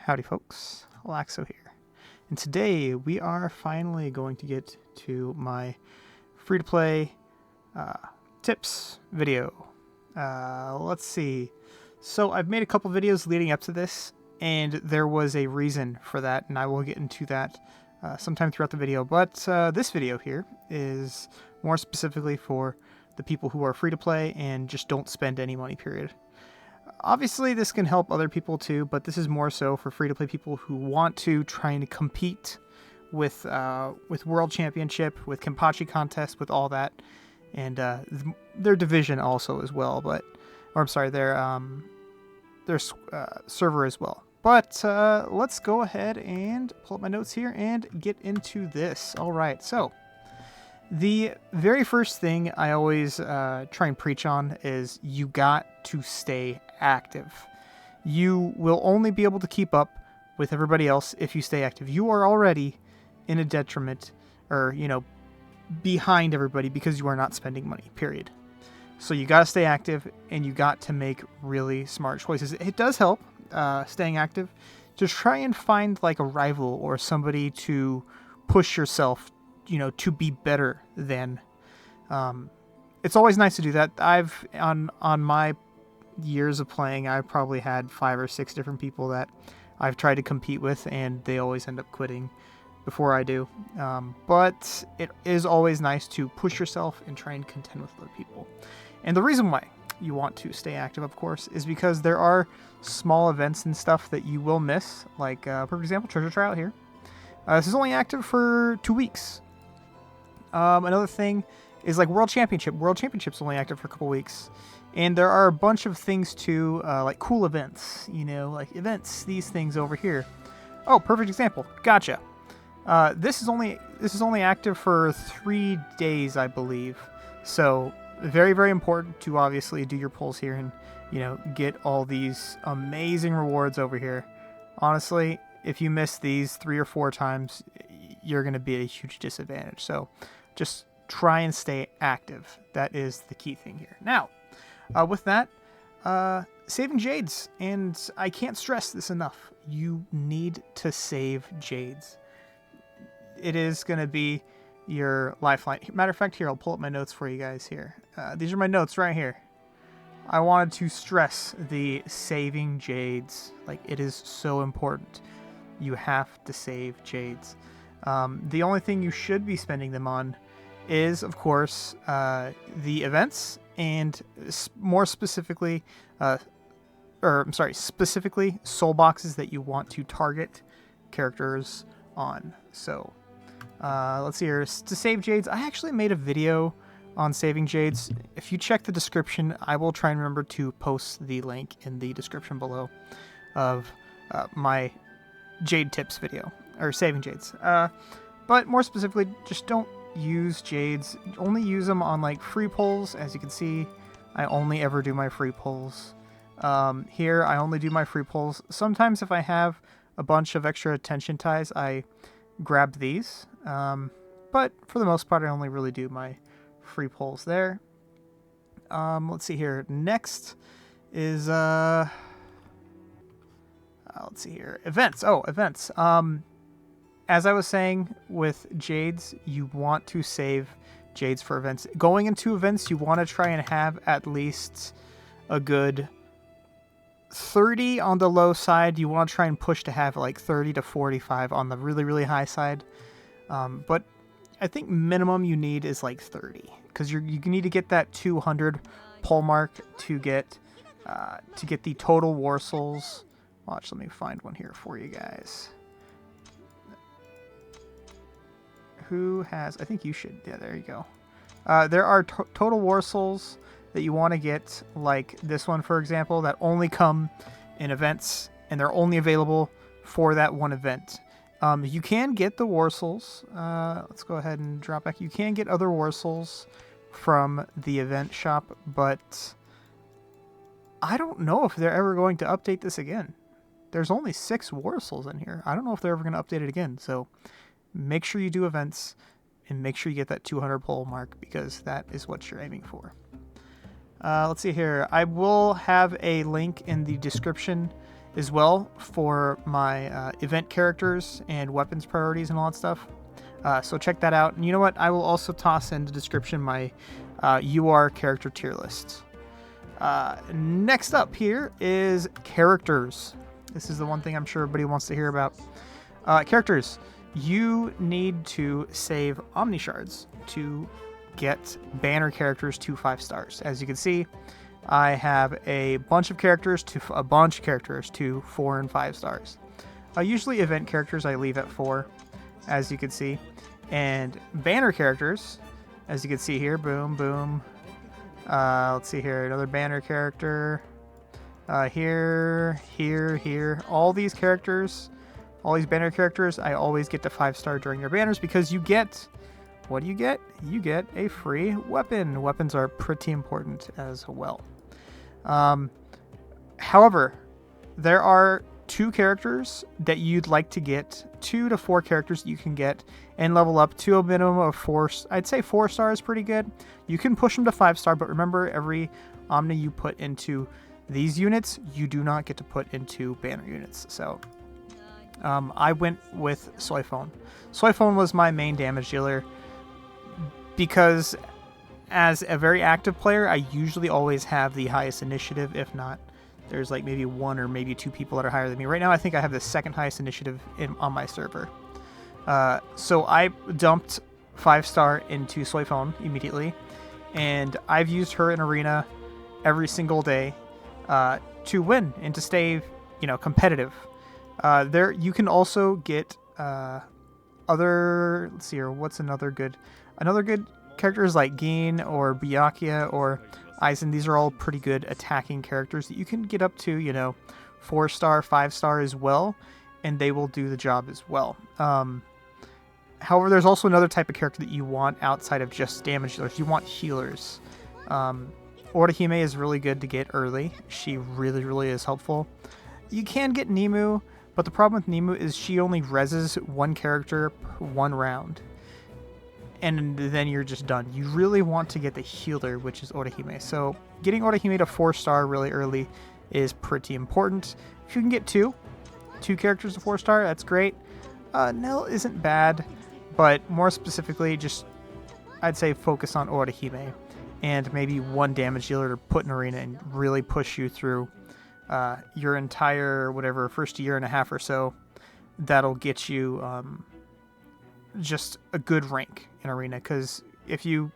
Howdy folks, Laxo here, and today we are finally going to get to my free-to-play tips video. Let's see, so I've made a couple videos leading up to this, and there was a reason for that, and I will get into that sometime throughout the video, but this video here is more specifically for the people who are free-to-play and just don't spend any money, period. Obviously, this can help other people too, but this is more so for free-to-play people who want to try and compete with World Championship, with Kenpachi Contest, with all that, and their division also as well. But, or I'm sorry, their server as well. But let's go ahead and pull up my notes here and get into this. All right, so the very first thing I always try and preach on is you got to stay active. You will only be able to keep up with everybody else if you stay active. You are already in a detriment, or, you know, behind everybody because you are not spending money, period. So you got to stay active, and you got to make really smart choices. It does help staying active to try and find like a rival or somebody to push yourself, you know, to be better than. It's always nice to do that. I've on my years of playing, I've probably had 5 or 6 different people that I've tried to compete with, and they always end up quitting before I do. But it is always nice to push yourself and try and contend with other people. And the reason why you want to stay active, of course, is because there are small events and stuff that you will miss. Like, for example, Treasure Trial here. This is only active for 2 weeks. Another thing is like World Championship. World Championship's only active for a couple weeks. And there are a bunch of things too, like cool events, you know, like events, these things over here. Oh, perfect example. Gotcha. This is only active for 3 days, I believe. So very, very important to obviously do your pulls here and, you know, get all these amazing rewards over here. Honestly, if you miss these 3 or 4 times, you're going to be at a huge disadvantage. So just try and stay active. That is the key thing here. Now, with that, saving Jades, and I can't stress this enough. You need to save Jades. It is going to be your lifeline. Matter of fact, here, I'll pull up my notes for you guys here. These are my notes right here. I wanted to stress the saving Jades. Like, it is so important. You have to save Jades. The only thing you should be spending them on is, of course, the events, and more specifically, specifically soul boxes that you want to target characters on. So, let's see here. To save Jades, I actually made a video on saving Jades. If you check the description, I will try and remember to post the link in the description below of my Jade tips video, or saving Jades. But more specifically, just don't use Jades. Only use them on like free pulls. As you can see, I only ever do my free pulls. Here, I only do my free pulls. Sometimes if I have a bunch of extra attention ties, I grab these. But for the most part, I only really do my free pulls there. Let's see here. Next is let's see here. Events. Oh, events. As I was saying with Jades, you want to save Jades for events. Going into events, you want to try and have at least a good 30 on the low side. You want to try and push to have like 30 to 45 on the really, really high side. But I think minimum you need is like 30, because you need to get that 200 pull mark to get the total war souls. Watch, let me find one here for you guys. Who has? I think you should. Yeah, there you go. There are total war souls that you want to get, like this one, for example, that only come in events, and they're only available for that one event. You can get the war souls. Let's go ahead and drop back. You can get other war souls from the event shop, but I don't know if they're ever going to update this again. There's only 6 war souls in here. I don't know if they're ever going to update it again. So make sure you do events and make sure you get that 200 pull mark, because that is what you're aiming for. Let's see here. I will have a link in the description as well for my event characters and weapons priorities and all that stuff. So check that out. And you know what? I will also toss in the description my UR character tier list. Next up here is characters. This is the one thing I'm sure everybody wants to hear about. Characters. You need to save Omni shards to get banner characters to 5 stars. As you can see, I have a bunch of characters to 4 and 5 stars. Usually event characters I leave at 4, as you can see. And banner characters, as you can see here, boom, boom. Let's see here, another banner character. Here. All these characters, all these banner characters, I always get to 5-star during your banners because you get, what do you get? You get a free weapon. Weapons are pretty important as well. However, there are 2 characters that you'd like to get, 2 to 4 characters you can get and level up to a minimum of 4. I'd say 4 stars is pretty good. You can push them to 5-star, but remember, every Omni you put into these units, you do not get to put into banner units. So I went with Soyphone. Soyphone was my main damage dealer because as a very active player, I usually always have the highest initiative. If not, there's like maybe 1 or maybe 2 people that are higher than me. Right now, I think I have the 2nd highest initiative on my server. So I dumped 5-star into Soyphone immediately, and I've used her in Arena every single day to win and to stay, competitive. There, you can also get other. Let's see here. What's another good characters like Geen or Byakuya or Aizen. These are all pretty good attacking characters that you can get up to, 4-star, 5-star as well, and they will do the job as well. However, there's also another type of character that you want outside of just damage dealers. You want healers. Orihime is really good to get early. She really, really is helpful. You can get Nemu, but the problem with Nemu is she only reses 1 character per 1 round. And then you're just done. You really want to get the healer, which is Orihime. So getting Orihime to 4-star really early is pretty important. If you can get 2 characters to 4-star, that's great. Nell isn't bad, but more specifically, just I'd say focus on Orihime and maybe 1 damage dealer to put in Arena and really push you through your entire, first year and a half or so. That'll get you just a good rank in Arena, because if you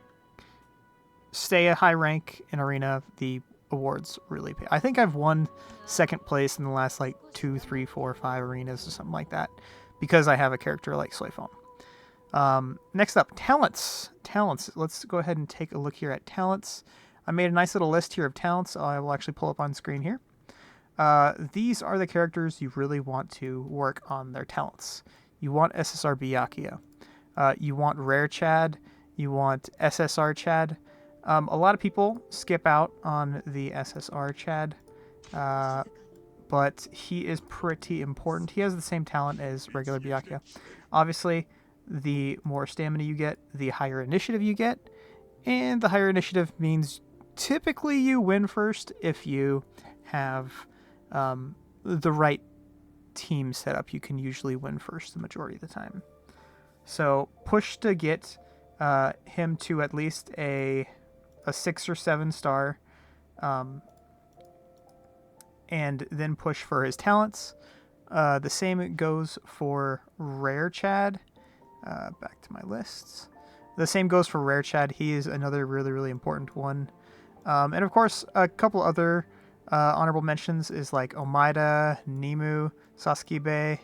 stay a high rank in Arena, the awards really pay. I think I've won 2nd place in the last 2, 3, 4, 5 arenas or something like that because I have a character like Soyphone. Next up, talents. Let's go ahead and take a look here at talents. I made a nice little list here of talents. I will actually pull up on screen here. These are the characters you really want to work on their talents. You want SSR Byakuya. You want Rare Chad. You want SSR Chad. A lot of people skip out on the SSR Chad, but he is pretty important. He has the same talent as regular Byakuya. Obviously, the more stamina you get, the higher initiative you get, and the higher initiative means typically you win first if you have the right team set up. You can usually win first the majority of the time. So push to get him to at least a 6 or 7-star, and then push for his talents. The same goes for Rare Chad. Back to my lists. The same goes for Rare Chad. He is another really, really important one. And of course, a couple other honorable mentions is like Omaida, Nemu, Saskibe,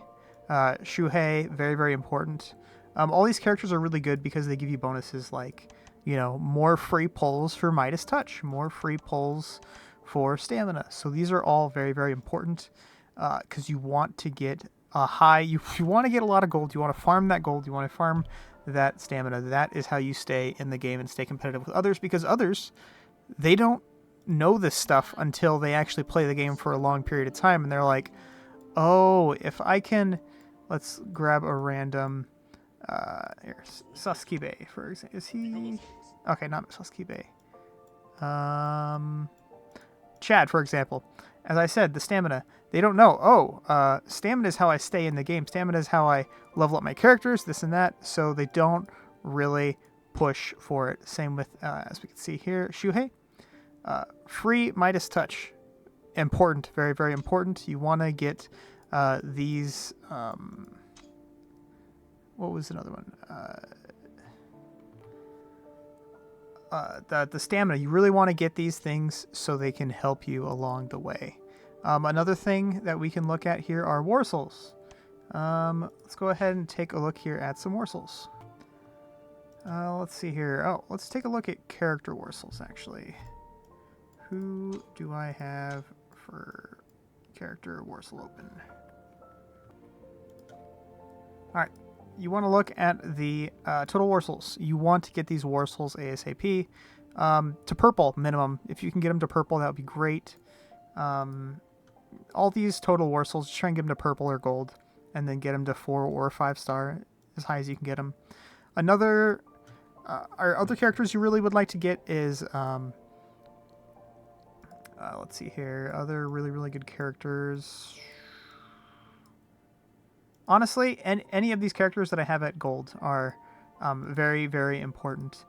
Shuhei, very, very important. All these characters are really good because they give you bonuses like, more free pulls for Midas Touch, more free pulls for stamina. So these are all very, very important because you want to get a high, you want to get a lot of gold, you want to farm that gold, you want to farm that stamina. That is how you stay in the game and stay competitive with others, because others, they don't know this stuff until they actually play the game for a long period of time, and they're like, oh, if I can, let's grab a random, here, Saskibe, for example. Is he, okay, not Saskibe. Chad, for example. As I said, the stamina. They don't know, oh, stamina is how I stay in the game. Stamina is how I level up my characters, this and that. So they don't really push for it. Same with, as we can see here, Shuhei. Free Midas Touch. Important, very, very important. You want to get these... what was another one? The stamina. You really want to get these things so they can help you along the way. Another thing that we can look at here are Warsouls. Let's go ahead and take a look here at some Warsouls. Let's see here. Oh, let's take a look at character Warsouls, actually. Who do I have for character Warsoul open? Alright. You want to look at the total Warsouls. You want to get these Warsouls ASAP. To purple, minimum. If you can get them to purple, that would be great. All these total Warsouls, just try and get them to purple or gold. And then get them to 4 or 5 star, as high as you can get them. Our other characters you really would like to get is... let's see here. Other really, really good characters... Honestly, any of these characters that I have at gold are very, very important.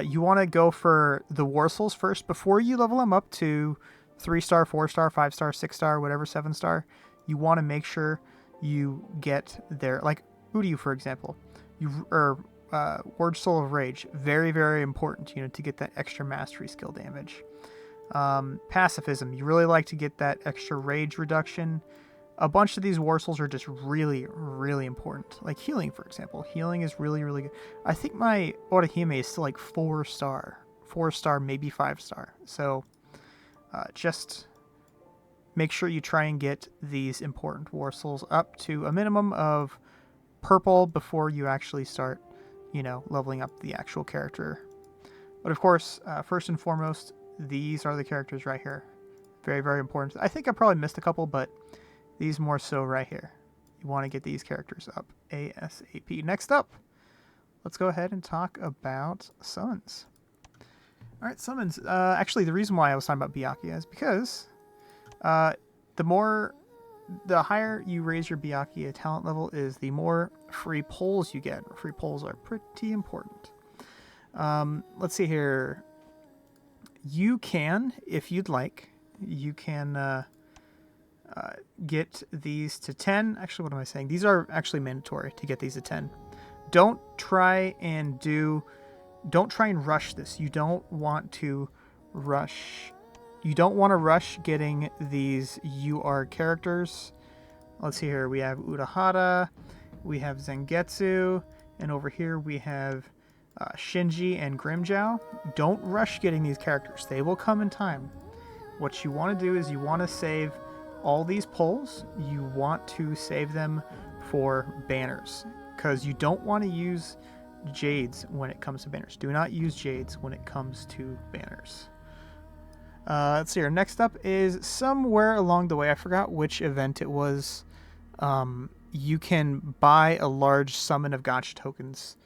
You want to go for the Warsouls first before you level them up to 3 star, 4 star, 5 star, 6 star, whatever, 7 star. You want to make sure you get their, like Udiu, for example. Word Soul of Rage, very, very important, to get that extra mastery skill damage. Pacifism, you really like to get that extra rage reduction. A bunch of these Warsouls are just really, really important. Like healing, for example. Healing is really, really good. I think my Orihime is still like 4 star. 4 star, maybe 5 star. So just make sure you try and get these important Warsouls up to a minimum of purple before you actually start, leveling up the actual character. But of course, first and foremost, these are the characters right here. Very, very important. I think I probably missed a couple, but... these more so right here. You want to get these characters up ASAP. Next up, let's go ahead and talk about summons. All right, summons. Actually, the reason why I was talking about Byakuya is because the higher you raise your Byakuya talent level is, the more free pulls you get. Free pulls are pretty important. Let's see here. You can, if you'd like, you can... get these to 10. Actually, what am I saying? These are actually mandatory to get these to 10. Don't try and rush this. You don't want to rush. You don't want to rush getting these UR characters. Let's see here. We have Urahara, we have Zangetsu, and over here we have Shinji and Grimmjow. Don't rush getting these characters. They will come in time. What you want to do is you want to save all these pulls. You want to save them for banners, because you don't want to use Jades when it comes to banners. Do not use Jades when it comes to banners. Let's see here. Next up is somewhere along the way, I forgot which event it was, you can buy a large summon of gacha tokens.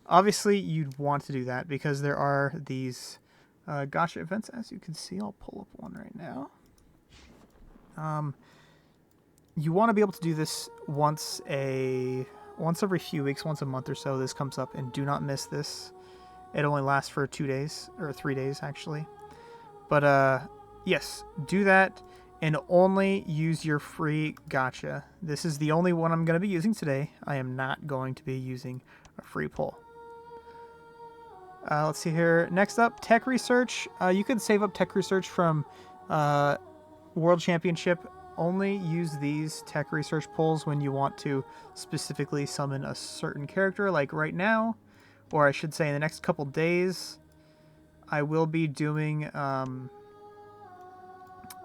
Obviously, you'd want to do that because there are these gacha events. As you can see, I'll pull up one right now. You want to be able to do this once every few weeks, once a month or so. This comes up, and do not miss this. It only lasts for 2 days, or 3 days actually. But yes, do that, and only use your free gacha. This is the only one I'm going to be using today. I am not going to be using a free pull. Let's see here. Next up, tech research. You can save up tech research from World Championship. Only use these tech research pulls when you want to specifically summon a certain character. Like right now, or I should say in the next couple days, I will be doing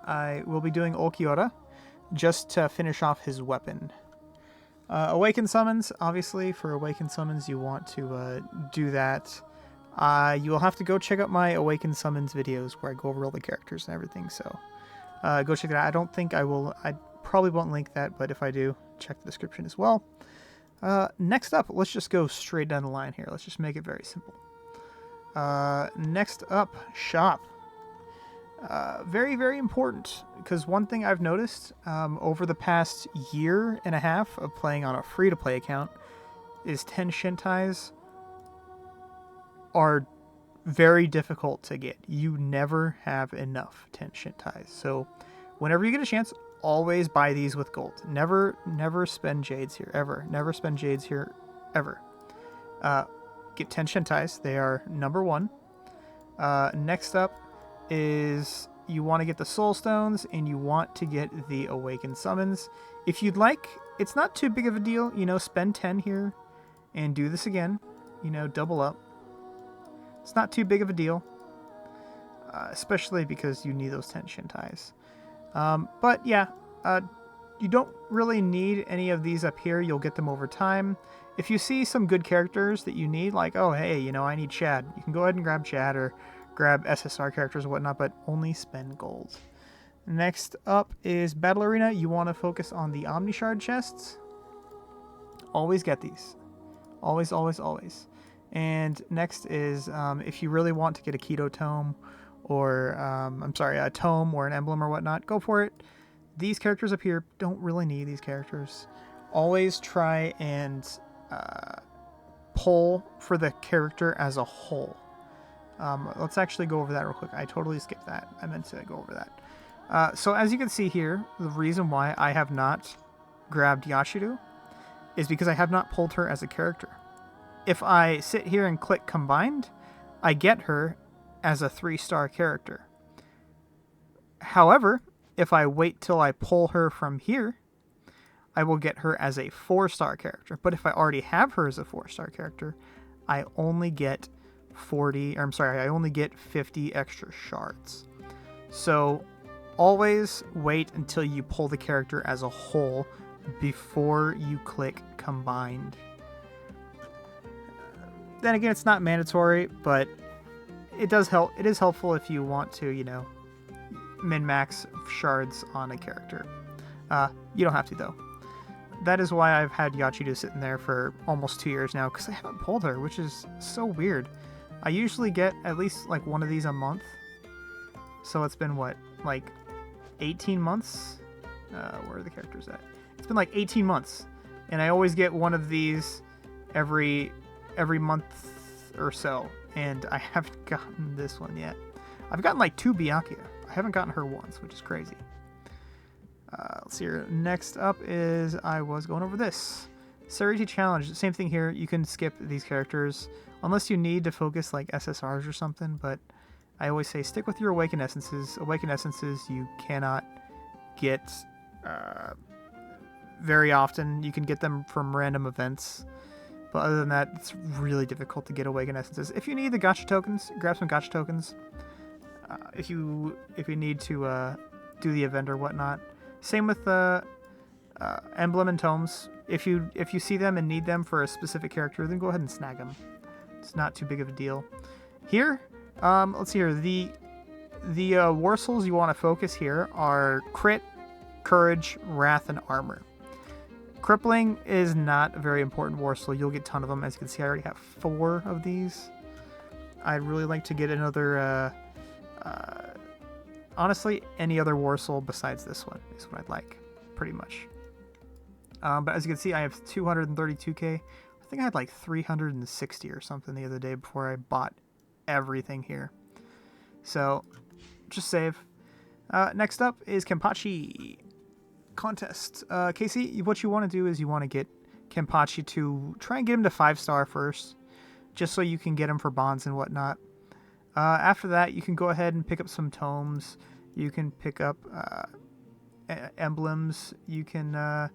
Ulquiorra just to finish off his weapon. Awaken summons, obviously for awaken summons you want to do that. You will have to go check out my awaken summons videos where I go over all the characters and everything, so go check it out. I don't think I will. I probably won't link that, but if I do, check the description as well. Next up, let's just go straight down the line here. Let's just make it very simple. Next up, shop. Very, very important, because one thing I've noticed over the past year and a half of playing on a free-to-play account is 10 Shintais are very difficult to get. You never have enough 10 Shintais. So whenever you get a chance, always buy these with gold. Never spend Jades here, ever. Never spend Jades here, ever. Get 10 Shintais. They are number 1. Next up is you want to get the Soul Stones, and you want to get the Awakened Summons. If you'd like, it's not too big of a deal. Spend 10 here and do this again. Double up. It's not too big of a deal, especially because you need those 10 Shintais. But yeah, you don't really need any of these up here. You'll get them over time. If you see some good characters that you need, like, oh, hey, I need Chad, you can go ahead and grab Chad or grab SSR characters or whatnot, but only spend gold. Next up is Battle Arena. You want to focus on the Omni Shard chests. Always get these. Always, always, always. And next is if you really want to get a Keto Tome or, a Tome or an Emblem or whatnot, go for it. These characters up here, don't really need these characters. Always try and pull for the character as a whole. Let's actually go over that real quick. I totally skipped that. I meant to go over that. So as you can see here, the reason why I have not grabbed Yashiru is because I have not pulled her as a character. If I sit here and click Combined, I get her as a 3-star character. However, if I wait till I pull her from here, I will get her as a 4-star character. But if I already have her as a 4-star character, I only get 50 extra shards. So always wait until you pull the character as a whole before you click Combined. Then again, it's not mandatory, but it does help. It is helpful if you want to, min-max shards on a character. You don't have to, though. That is why I've had Yachido sitting there for almost 2 years now, because I haven't pulled her, which is so weird. I usually get at least like one of these a month. So it's been what, like 18 months? Where are the characters at? It's been like 18 months. And I always get one of these every month or so. And I haven't gotten this one yet. I've gotten like 2 Byakuya. I haven't gotten her once, which is crazy. Let's see here. Next up is, I was going over this. Serity Challenge. Same thing here. You can skip these characters unless you need to focus like SSRs or something. But I always say stick with your Awakened Essences. Awakened Essences you cannot get very often. You can get them from random events. But other than that, it's really difficult to get Awakened Essences. If you need the gacha tokens, grab some gacha tokens. If you need to do the event or whatnot. Same with the emblem and tomes. If you see them and need them for a specific character, then go ahead and snag them. It's not too big of a deal. Here, let's see here. The war souls you want to focus here are Crit, Courage, Wrath, and Armor. Crippling is not a very important war soul. You'll get a ton of them. As you can see, I already have 4 of these. I'd really like to get another... honestly, any other war soul besides this one is what I'd like, pretty much. But as you can see, I have 232k. I think I had like 360 or something the other day before I bought everything here. So, just save. Next up is Kenpachi contest. Casey, what you want to do is you want to get Kenpachi to try and get him to 5-star first, just so you can get him for bonds and whatnot. After that, you can go ahead and pick up some tomes. You can pick up emblems. You can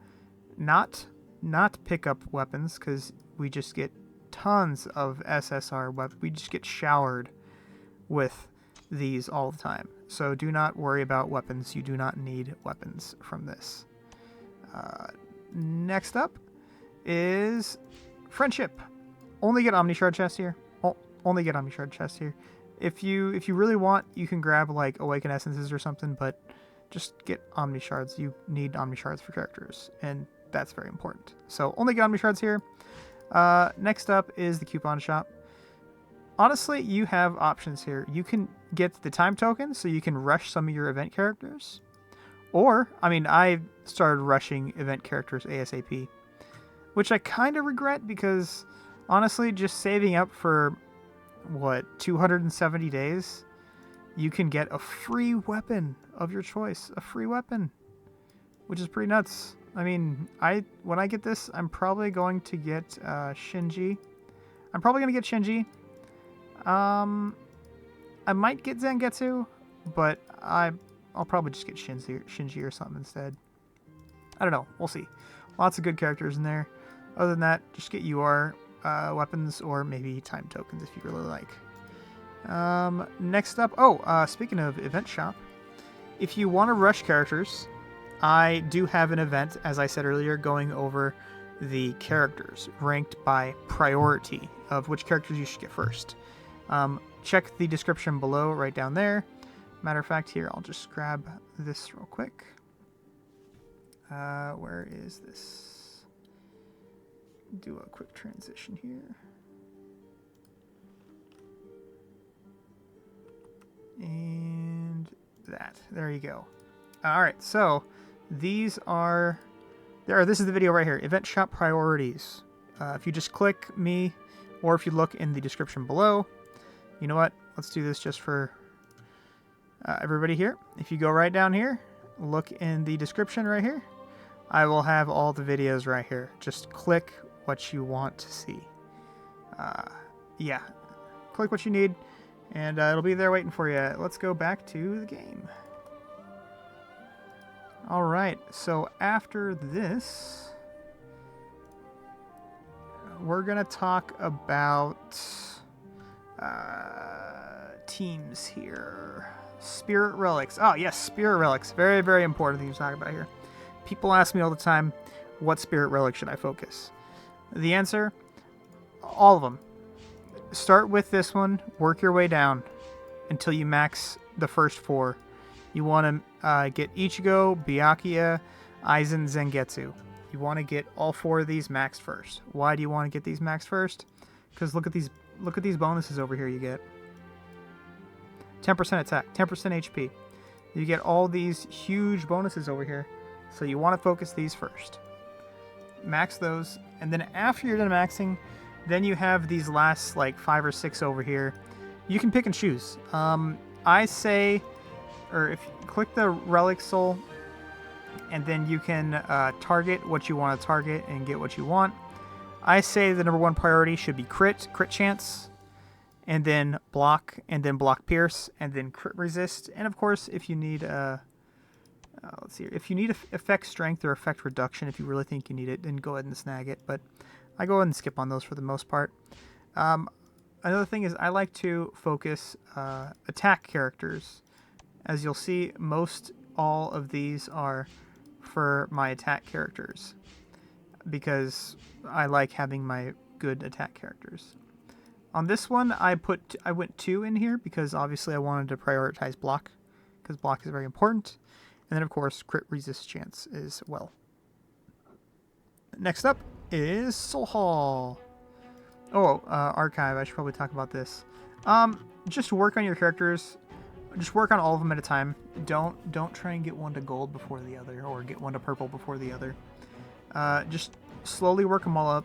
not pick up weapons, because we just get tons of SSR weapons. We just get showered with these all the time. So do not worry about weapons. You do not need weapons from this. Next up is Friendship. Only get Omni Shard chest here. Only get Omni Shard chest here. If you really want, you can grab like Awakened Essences or something, but just get Omni Shards. You need Omni Shards for characters, and that's very important. So only get Omni Shards here. Next up is the coupon shop. honestly, you have options here. You can get the time token so you can rush some of your event characters. Or, I mean, I started rushing event characters ASAP, which I kind of regret because, honestly, just saving up for, what, 270 days, you can get a free weapon of your choice. A free weapon, which is pretty nuts. I mean, when I get this, I'm probably going to get Shinji. I'm probably going to get Shinji. I might get Zangetsu, but I'll probably just get Shinji or something instead. I don't know. We'll see. Lots of good characters in there. Other than that, just get UR weapons or maybe time tokens if you really like. Next up, speaking of event shop, if you want to rush characters, I do have an event, as I said earlier, going over the characters ranked by priority of which characters you should get first. Check the description below right down there. Matter of fact, here, I'll just grab this real quick. Where is this? Do a quick transition here. And that. There you go. Alright, so these are... this is the video right here. Event shop priorities. If you just click me, or if you look in the description below, you know what? Let's do this just for everybody here. If you go right down here, look in the description right here. I will have all the videos right here. Just click what you want to see. Yeah, click what you need, and it'll be there waiting for you. Let's go back to the game. All right, so after this, we're going to talk about teams here. Spirit Relics. Oh, yes, Spirit Relics. Very, very important thing to talk about here. People ask me all the time, what Spirit Relic should I focus? The answer, all of them. Start with this one, work your way down until you max the first 4. You want to get Ichigo, Byakuya, Aizen, Zangetsu. You want to get all 4 of these maxed first. Why do you want to get these maxed first? Because look at these bonuses over here you get. 10% attack, 10% HP. You get all these huge bonuses over here. So you want to focus these first. Max those, and then after you're done maxing, then you have these last like 5 or 6 over here. You can pick and choose. I say, or if you click the Relic Soul, and then you can target what you want to target and get what you want. I say the number 1 priority should be crit chance, and then block pierce, and then crit resist. And of course, if you need let's see here. If you need effect strength or effect reduction, if you really think you need it, then go ahead and snag it. But I go ahead and skip on those for the most part. Another thing is I like to focus attack characters. As you'll see, most all of these are for my attack characters because I like having my good attack characters. On this one, I went 2 in here because obviously I wanted to prioritize block because block is very important. And then, of course, crit resist chance as well. Next up is Soul Hall. Oh, Archive. I should probably talk about this. Just work on your characters. Just work on all of them at a time. Don't try and get one to gold before the other, or get one to purple before the other. Just slowly work them all up.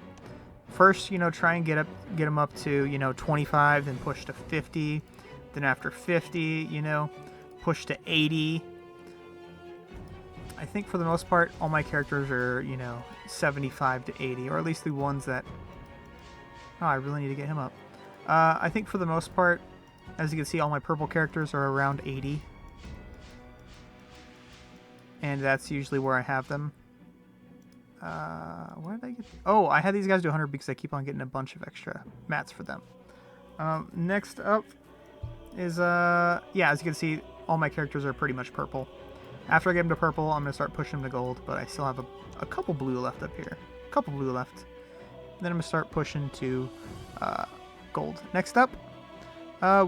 First, try and get them up to 25, then push to 50. Then after 50, push to 80. I think for the most part, all my characters are, 75 to 80, or at least the ones that... Oh, I really need to get him up. I think for the most part, as you can see, all my purple characters are around 80. And that's usually where I have them. Where did I get... Oh, I had these guys do 100 because I keep on getting a bunch of extra mats for them. Next up is, yeah, as you can see, all my characters are pretty much purple. After I get them to purple, I'm going to start pushing them to gold, but I still have a couple blue left up here. A couple blue left. Then I'm going to start pushing to gold. Next up,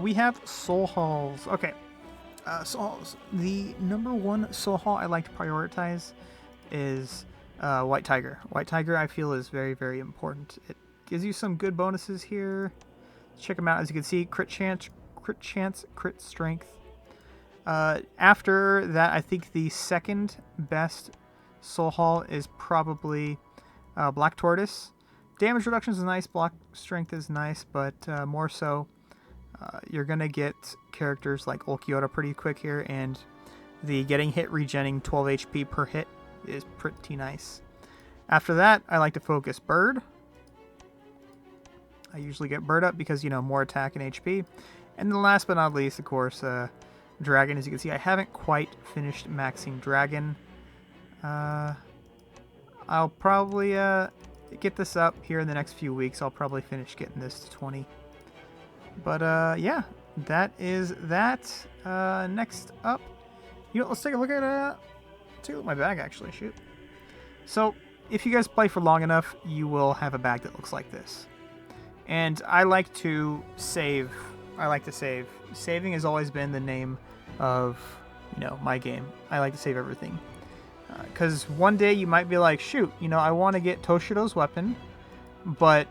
we have Soul Halls. Okay, Soul Halls. The number 1 Soul Hall I like to prioritize is White Tiger. White Tiger, I feel, is very, very important. It gives you some good bonuses here. Check them out. As you can see, crit chance, crit strength. After that, I think the second best soul haul is probably Black Tortoise. Damage reduction is nice, block strength is nice, but more so, you're going to get characters like Ulquiorra pretty quick here, and the getting hit regenning 12 HP per hit is pretty nice. After that, I like to focus Bird. I usually get Bird up because, you know, more attack and HP. And then last but not least, of course, Dragon. As you can see, I haven't quite finished maxing Dragon. I'll probably get this up here in the next few weeks. I'll probably finish getting this to 20. But yeah, that is that. Next up, you know, let's take a look at my bag actually. Shoot. So if you guys play for long enough, you will have a bag that looks like this. And I like to save. Saving has always been the name of, you know, my game. I like to save everything. Because one day you might be like, shoot, you know, I want to get Toshido's weapon, but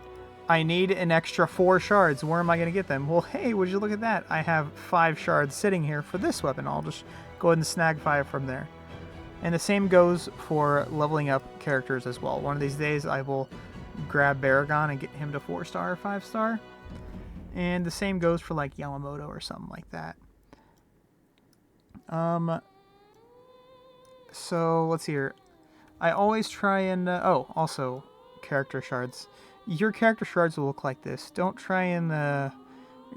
I need an extra 4 shards. Where am I going to get them? Well, hey, would you look at that? I have 5 shards sitting here for this weapon. I'll just go ahead and snag 5 from there. And the same goes for leveling up characters as well. One of these days I will grab Baragon and get him to 4-star or 5-star. And the same goes for like Yamamoto or something like that. So let's see here. I always try and also character shards. Your character shards will look like this. Don't try and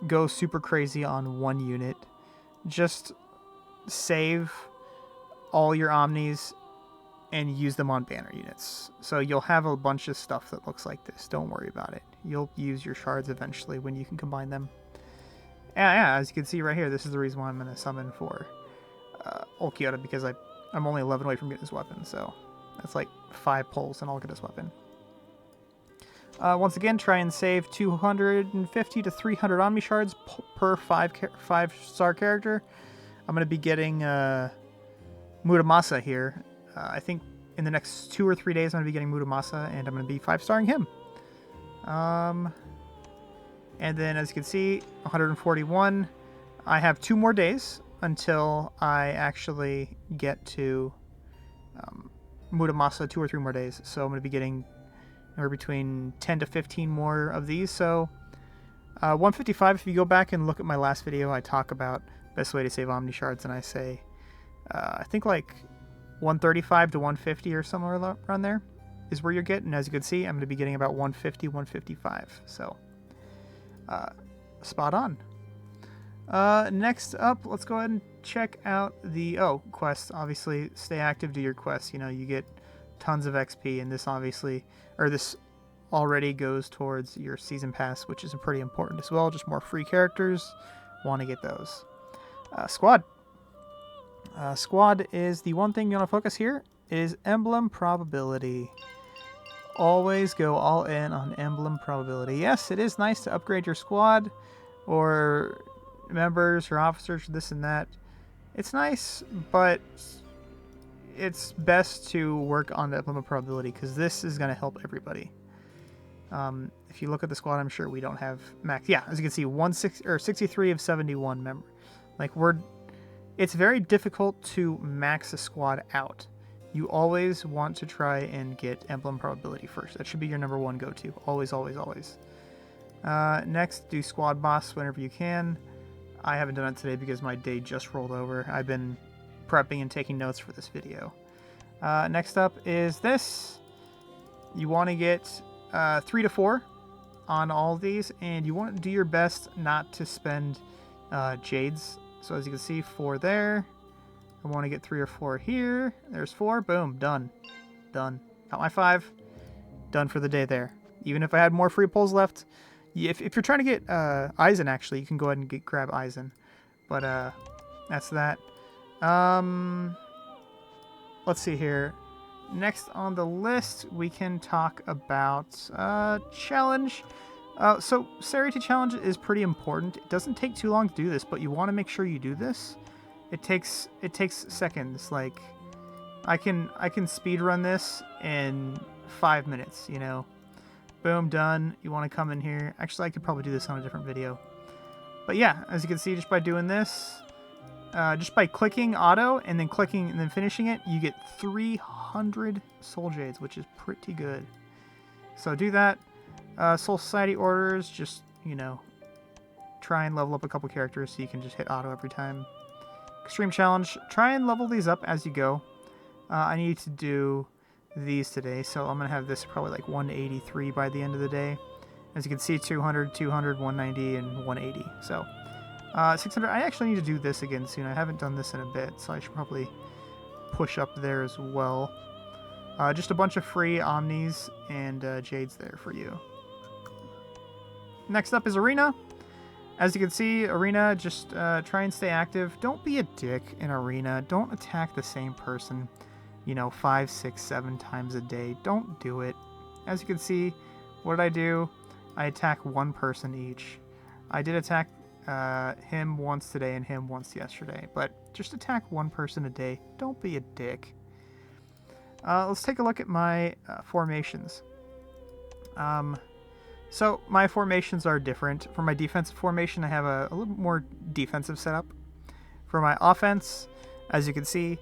go super crazy on one unit. Just save all your Omnis and use them on banner units. So you'll have a bunch of stuff that looks like this. Don't worry about it. You'll use your shards eventually when you can combine them. Yeah, as you can see right here, this is the reason why I'm going to summon for Ulquiorra, because I'm only 11 away from getting his weapon. So that's like 5 pulls and I'll get his weapon. Once again, try and save 250 to 300 Omni shards per 5-star character. I'm going to be getting Muramasa here. I think in the next 2 or 3 days I'm going to be getting Muramasa, and I'm going to be 5-starring him. And then, as you can see, 141. I have 2 more days until I actually get to Muramasa, 2 or 3 more days. So I'm going to be getting between 10 to 15 more of these. So 155, if you go back and look at my last video, I talk about best way to save Omni shards, and I say, I think like 135 to 150 or somewhere around there is where you're getting. As you can see, I'm going to be getting about 150, 155. So, spot on. Next up, let's go ahead and check out the quest. Obviously, stay active, do your quests. You know, you get tons of XP, and this already goes towards your season pass, which is pretty important as well. Just more free characters. Want to get those. Squad. Squad is the one thing you want to focus here is emblem probability. Always go all in on emblem probability. Yes, it is nice to upgrade your squad or members or officers, this and that. It's nice, but it's best to work on the emblem probability because this is going to help everybody. If you look at the squad, I'm sure we don't have max. Yeah, as you can see, 63 of 71 members. Like it's very difficult to max a squad out. You always want to try and get emblem probability first. That should be your number 1 go-to. Always, always, always. Next, do squad boss whenever you can. I haven't done it today because my day just rolled over. I've been prepping and taking notes for this video. Next up is this. You want to get 3 to 4 on all of these, and you want to do your best not to spend Jades. So as you can see, 4 there. I want to get 3 or 4 here. There's 4. Boom. Done. Done. Got my 5. Done for the day there. Even if I had more free pulls left. If you're trying to get Aizen, actually, you can go ahead and grab Aizen. But that's that. Let's see here. Next on the list, we can talk about challenge. So Serity challenge is pretty important. It doesn't take too long to do this, but you want to make sure you do this. It takes seconds. Like I can speed run this in 5 minutes, you know. Boom, done. You want to come in here. Actually, I could probably do this on a different video. But yeah, as you can see, just by doing this, just by clicking auto and then clicking and then finishing it, you get 300 Soul Jades, which is pretty good. So do that. Soul Society orders, just, you know, try and level up a couple characters so you can just hit auto every time. Extreme Challenge, try and level these up as you go. I need to do these today, so I'm going to have this probably like 183 by the end of the day. As you can see, 200, 200, 190, and 180. So 600, I actually need to do this again soon. I haven't done this in a bit, so I should probably push up there as well. Just a bunch of free Omnis and Jades there for you. Next up is Arena. As you can see, Arena, just try and stay active. Don't be a dick in Arena. Don't attack the same person, you know, 5, 6, 7 times a day. Don't do it. As you can see, what did I do? I attack one person each. I did attack him once today and him once yesterday, but just attack one person a day. Don't be a dick. Let's take a look at my formations. So my formations are different. For my defensive formation, I have a little more defensive setup. For my offense, as you can see,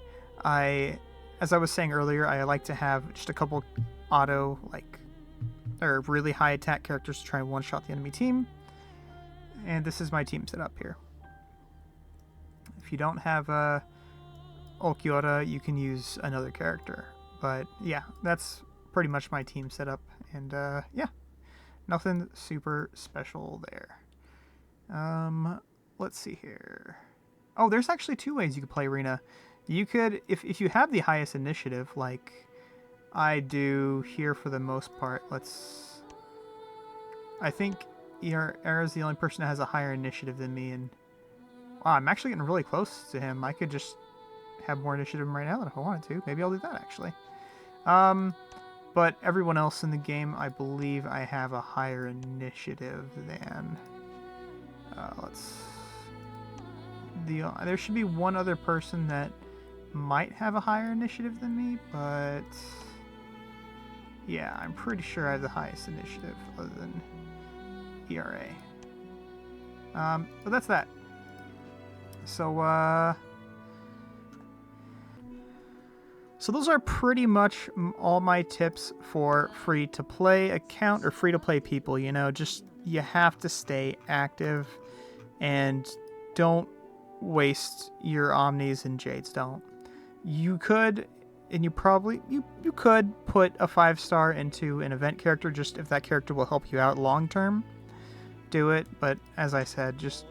as I was saying earlier, I like to have just a couple auto, or really high attack characters to try and one-shot the enemy team. And this is my team setup here. If you don't have Ulquiorra, you can use another character. But yeah, that's pretty much my team setup. And yeah, nothing super special there. Let's see here. Oh, there's actually 2 ways you could play Arena. You could, if you have the highest initiative, like I do here for the most part, I think Era's the only person that has a higher initiative than me, and wow, I'm actually getting really close to him. I could just have more initiative right now if I wanted to. Maybe I'll do that, actually. But everyone else in the game, I believe I have a higher initiative than. There should be one other person that might have a higher initiative than me, but yeah, I'm pretty sure I have the highest initiative other than ERA. But that's that. So those are pretty much all my tips for free-to-play account or free-to-play people. You know, just you have to stay active and don't waste your Omnis and Jades. Don't. You could, and you probably you could put a 5-star into an event character just if that character will help you out long term. Do it, but as I said, just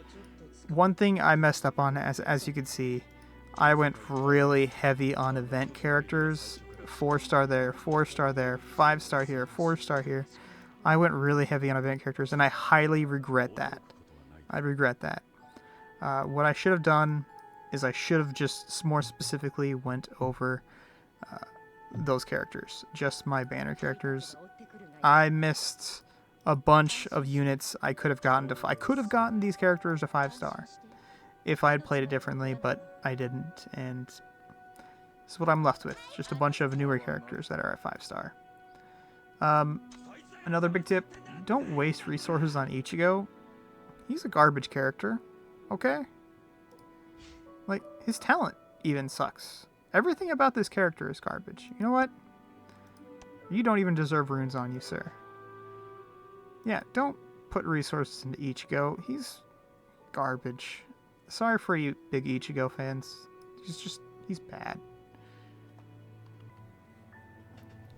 one thing I messed up on, as you can see, I went really heavy on event characters. 4-star there, 4-star there, 5-star here, 4-star here. I went really heavy on event characters, and I highly regret that. I regret that. What I should have done is I should have just more specifically went over those characters, just my banner characters. I missed a bunch of units I could have gotten to. I could have gotten these characters to 5-star if I had played it differently, but I didn't, and this is what I'm left with. Just a bunch of newer characters that are at 5-star. Another big tip, don't waste resources on Ichigo. He's a garbage character, okay? Like, his talent even sucks. Everything about this character is garbage. You know what? You don't even deserve runes on you, sir. Yeah, don't put resources into Ichigo. He's garbage. Sorry for you big Ichigo fans. He's bad.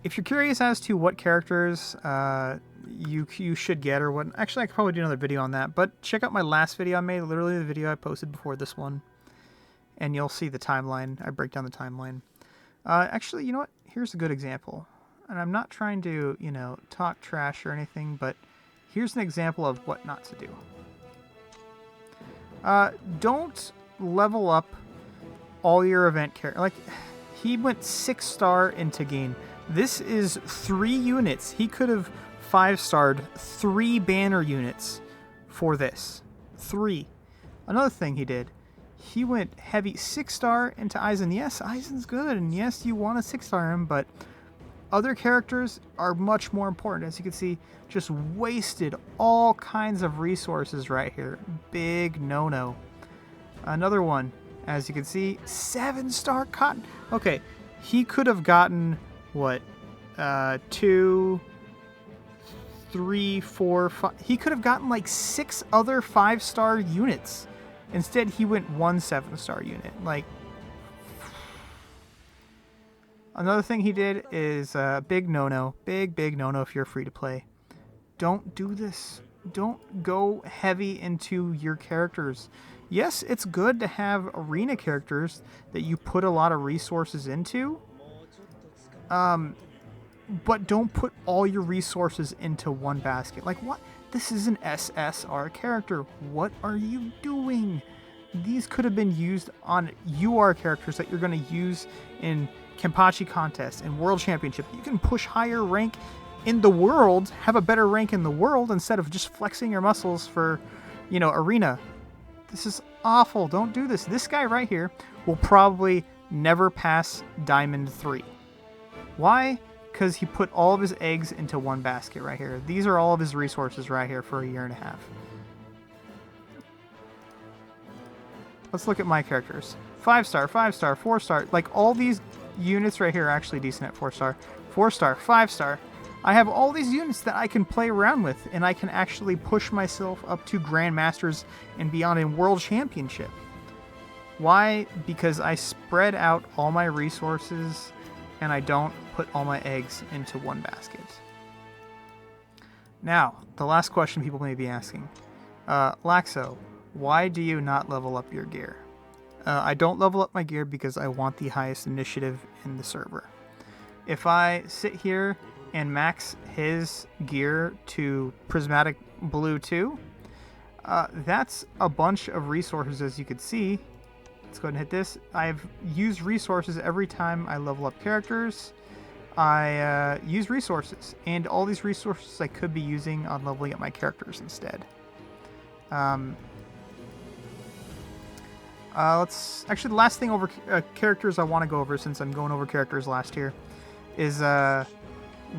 If you're curious as to what characters you should get or what, actually I could probably do another video on that, but check out my last video I made, literally the video I posted before this one, and you'll see the timeline. I break down the timeline. Actually, you know what? Here's a good example. And I'm not trying to, you know, talk trash or anything, but here's an example of what not to do. Don't level up all your event characters. Like, he went 6-star into Gain. This is 3 units. He could have 5-starred 3 banner units for this. 3. Another thing he did, he went heavy 6-star into Aizen. Yes, Aizen's good, and yes, you want to 6-star him, but Other characters are much more important. As you can see, just wasted all kinds of resources right here. Big no-no. Another one, as you can see, 7-star cotton. Okay, he could have gotten, what, 2, 3, 4, 5. He could have gotten like 6 other 5-star units. Instead, he went 1 7-star unit. Like, another thing he did is big no-no. Big no-no if you're free to play. Don't do this. Don't go heavy into your characters. Yes, it's good to have arena characters that you put a lot of resources into. But don't put all your resources into one basket. Like, what? This is an SSR character. What are you doing? These could have been used on UR characters that you're going to use in Kenpachi contest and World Championship. You can push higher rank in the world, have a better rank in the world instead of just flexing your muscles for, arena. This is awful. Don't do this. This guy right here will probably never pass Diamond 3. Why? Because he put all of his eggs into one basket right here. These are all of his resources right here for a year and a half. Let's look at my characters. 5-star, 5-star, 4-star. Like, all these units right here are actually decent at 4-star. 4-star, 5-star. I have all these units that I can play around with, and I can actually push myself up to Grandmasters and beyond in World Championship. Why? Because I spread out all my resources, and I don't put all my eggs into one basket. Now, the last question people may be asking. Laxo, why do you not level up your gear? I don't level up my gear because I want the highest initiative in the server. If I sit here and max his gear to Prismatic Blue 2, that's a bunch of resources, as you can see. Let's go ahead and hit this. I've used resources every time I level up characters. I use resources, and all these resources I could be using on leveling up my characters instead. Actually, the last thing over characters I want to go over, since I'm going over characters last here, is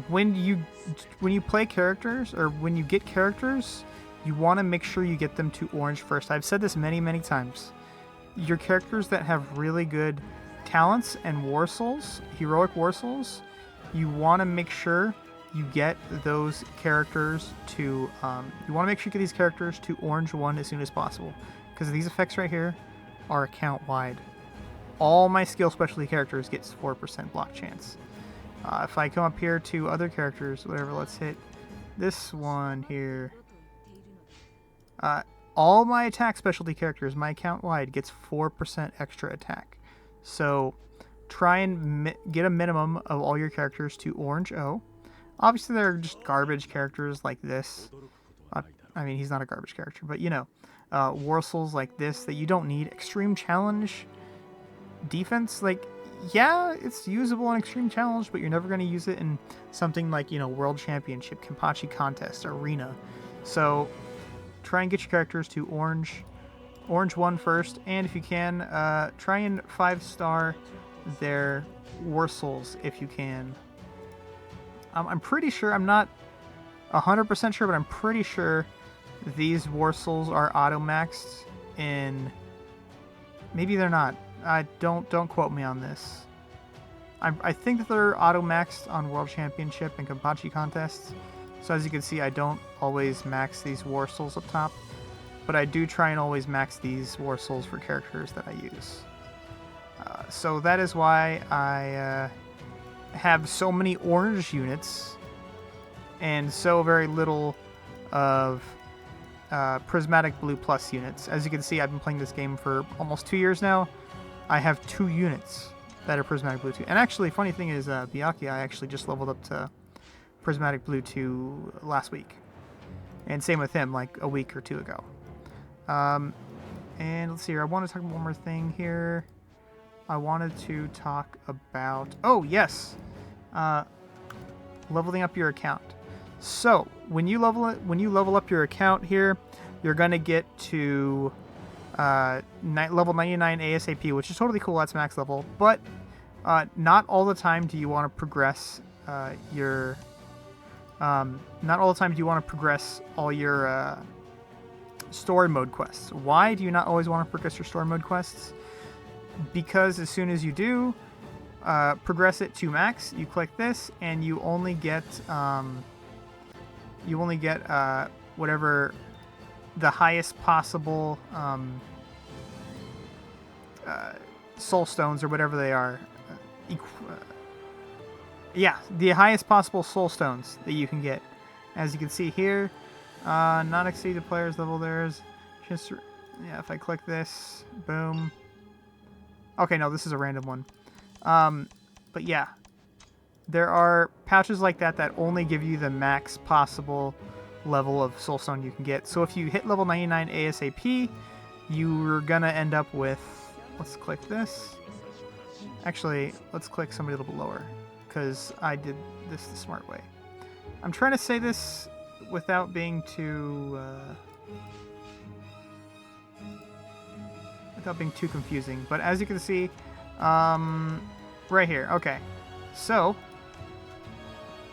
when you play characters, or when you get characters, you want to make sure you get them to orange first. I've said this many times. Your characters that have really good talents and war souls, heroic war souls, you want to make sure you get those characters to these characters to orange 1 as soon as possible, because these effects right here are account wide. All my skill specialty characters gets 4% block chance. If I come up here to other characters, whatever, let's hit this one here. All my attack specialty characters, my account wide, gets 4% extra attack. So try and get a minimum of all your characters to orange O. Obviously, they're just garbage characters like this. I mean, he's not a garbage character, but war souls like this that you don't need. Extreme challenge defense, like, yeah, it's usable in Extreme Challenge, but you're never going to use it in something like, World Championship, Kenpachi Contest, Arena. So try and get your characters to orange 1 first, and if you can, try and 5-star their War Souls if you can. I'm pretty sure, I'm not 100% sure, but I'm pretty sure these War Souls are auto-maxed in... Maybe they're not. Don't quote me on this. I think that they're auto-maxed on World Championship and Kenpachi contests. So as you can see, I don't always max these War Souls up top, but I do try and always max these War Souls for characters that I use. So that is why I have so many orange units and so very little of Prismatic Blue Plus units. As you can see, I've been playing this game for almost 2 years now. I have 2 units that are Prismatic Blue 2. And actually, funny thing is, Byakuya, I actually just leveled up to Prismatic Blue 2 last week. And same with him, like a week or 2 ago. And let's see here. I want to talk about one more thing here. I wanted to talk about... Oh, yes! Leveling up your account. So, when you level up your account here, you're going to get to level 99 ASAP, which is totally cool. That's max level. But not all the time do you want to progress your not all the time do you want to progress all your story mode quests. Why do you not always want to progress your story mode quests? Because as soon as you do progress it to max, you click this and you only get whatever the highest possible soul stones or whatever they are. Yeah, the highest possible soul stones that you can get. As you can see here, not exceed the player's level. There's just, yeah, if I click this, boom. Okay, no, this is a random one. But yeah, there are pouches like that that only give you the max possible level of soulstone you can get. So if you hit level 99 ASAP, you're gonna end up with, let's click this. Actually, let's click somebody a little bit lower because I did this the smart way. I'm trying to say this without being too confusing, but as you can see, right here. Okay, so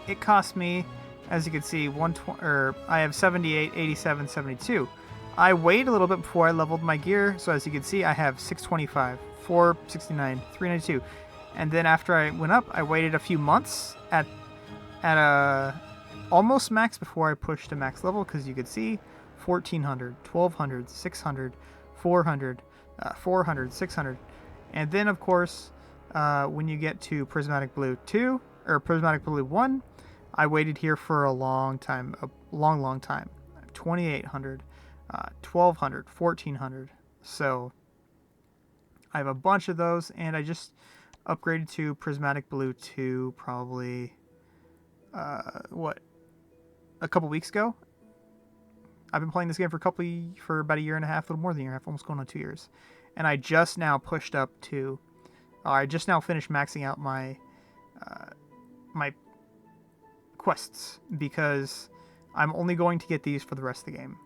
it cost me, as you can see, 120, or I have 78, 87, 72. I waited a little bit before I leveled my gear, so as you can see, I have 625, 469, 392, and then after I went up, I waited a few months at a almost max before I pushed to max level, because you could see 1400, 1200, 600, 400, 400, 600, and then of course when you get to Prismatic Blue 2 or Prismatic Blue 1, I waited here for a long time, a long time. 2800, 1200, 1400. So I have a bunch of those, and I just upgraded to Prismatic Blue 2 probably a couple weeks ago. I've been playing this game for about a year and a half, a little more than a year and a half, almost going on 2 years. And I just now pushed up to I just now finished maxing out my my quests, because I'm only going to get these for the rest of the game.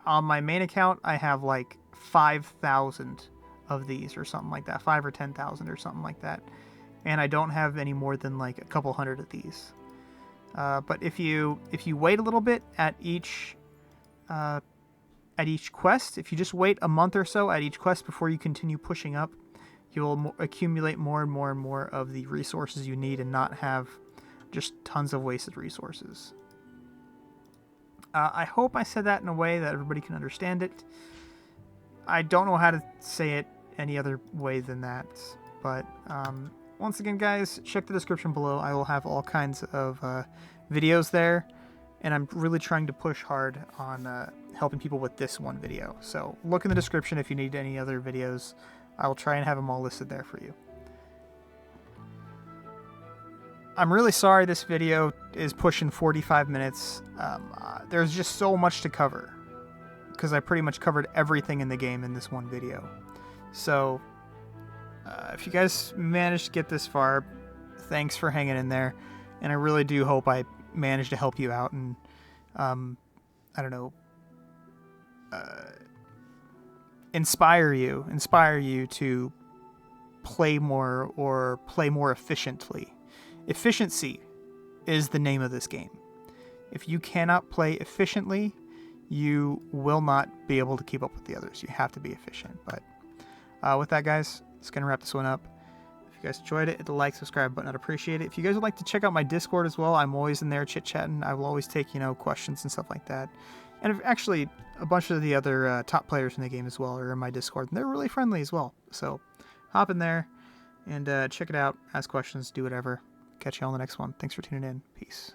On my main account, I have like 5,000 of these or something like that, 5 or 10,000 or something like that, and I don't have any more than like a couple hundred of these. But if you wait a little bit at each quest, if you just wait a month or so at each quest before you continue pushing up, you'll accumulate more and more and more of the resources you need and not have just tons of wasted resources. I hope I said that in a way that everybody can understand it. I don't know how to say it any other way than that, but once again, guys, check the description below. I will have all kinds of videos there, and I'm really trying to push hard on helping people with this one video. So look in the description if you need any other videos. I will try and have them all listed there for you. I'm really sorry this video is pushing 45 minutes. There's just so much to cover, because I pretty much covered everything in the game in this one video. So if you guys managed to get this far, thanks for hanging in there, and I really do hope I managed to help you out and I don't know, inspire you to play more or play more efficiently. Efficiency is the name of this game. If you cannot play efficiently, you will not be able to keep up with the others. You have to be efficient. But with that, guys, it's going to wrap this one up. If you guys enjoyed it, hit the like, subscribe button. I'd appreciate it. If you guys would like to check out my Discord as well, I'm always in there chit-chatting. I will always take, questions and stuff like that. And actually, a bunch of the other top players in the game as well are in my Discord, and they're really friendly as well. So hop in there and check it out, ask questions, do whatever. Catch you all in the next one. Thanks for tuning in. Peace.